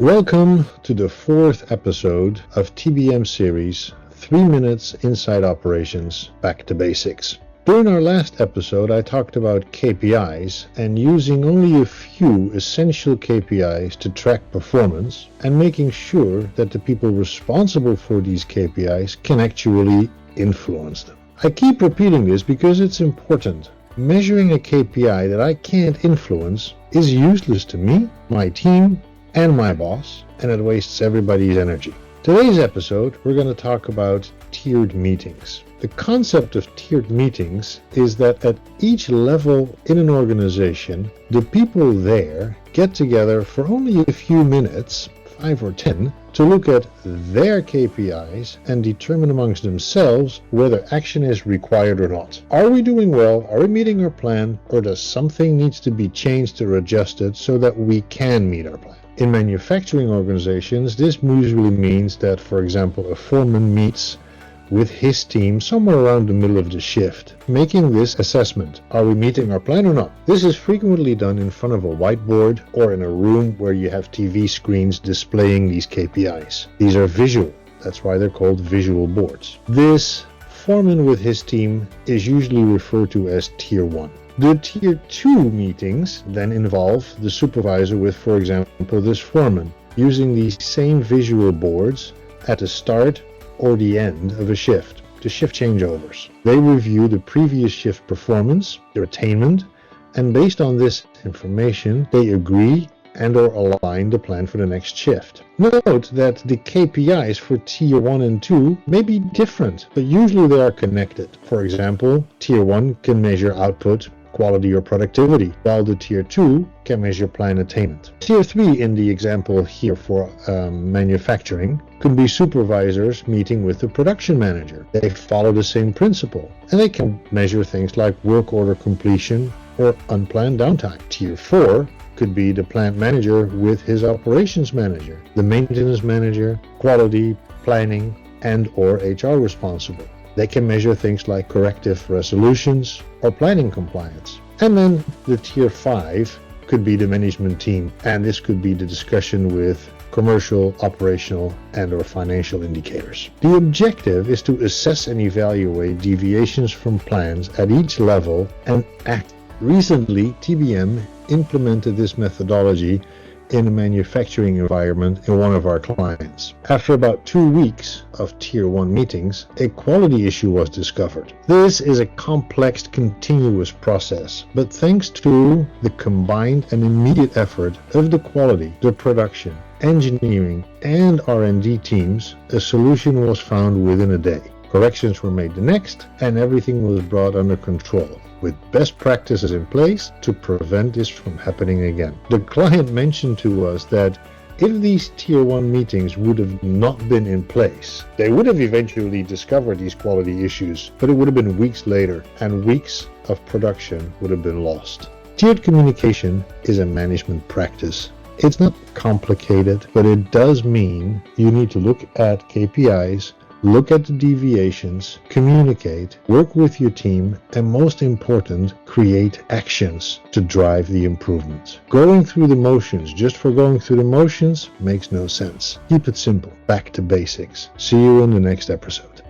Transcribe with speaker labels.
Speaker 1: Welcome to the fourth episode of TBM series 3 Minutes Inside Operations Back to Basics. During our last episode, I talked about KPIs and using only a few essential KPIs to track performance and making sure that the people responsible for these KPIs can actually influence them. I keep repeating this because it's important. Measuring a KPI that I can't influence is useless to me, my team, and my boss, and it wastes everybody's energy. Today's episode, we're going to talk about tiered meetings. The concept of tiered meetings is that at each level in an organization, the people there get together for only a few minutes, 5 or 10, to look at their KPIs and determine amongst themselves whether action is required or not. Are we doing well? Are we meeting our plan? Or does something needs to be changed or adjusted so that we can meet our plan? In manufacturing organizations, this usually means that, for example, a foreman meets with his team somewhere around the middle of the shift, making this assessment. Are we meeting our plan or not? This is frequently done in front of a whiteboard or in a room where you have TV screens displaying these KPIs. These are visual. That's why they're called visual boards. This foreman with his team is usually referred to as Tier 1. The Tier 2 meetings then involve the supervisor with, for example, this foreman, using these same visual boards at the start or the end of a shift, the shift changeovers. They review the previous shift performance, their attainment, and based on this information, they agree and or align the plan for the next shift. Note that the KPIs for Tier 1 and 2 may be different, but usually they are connected. For example, Tier 1 can measure output, quality or productivity, while the Tier 2 can measure plan attainment. Tier 3 in the example here for manufacturing could be supervisors meeting with the production manager. They follow the same principle and they can measure things like work order completion or unplanned downtime. Tier 4 could be the plant manager with his operations manager, the maintenance manager, quality, planning, and or HR responsible. They can measure things like corrective resolutions or planning compliance. And then the Tier 5 could be the management team, and this could be the discussion with commercial, operational, and or financial indicators. The objective is to assess and evaluate deviations from plans at each level and act. Recently, TBM implemented this methodology in a manufacturing environment in one of our clients. After about 2 weeks of Tier 1 meetings, a quality issue was discovered. This is a complex, continuous process, but thanks to the combined and immediate effort of the quality, the production, engineering, and R&D teams, a solution was found within a day. Corrections were made the next, and everything was brought under control, with best practices in place to prevent this from happening again. The client mentioned to us that if these Tier 1 meetings would have not been in place, they would have eventually discovered these quality issues, but it would have been weeks later, and weeks of production would have been lost. Tiered communication is a management practice. It's not complicated, but it does mean you need to look at KPIs, look at the deviations, communicate, work with your team, and most important, create actions to drive the improvements. Going through the motions just for going through the motions makes no sense. Keep it simple. Back to basics. See you in the next episode.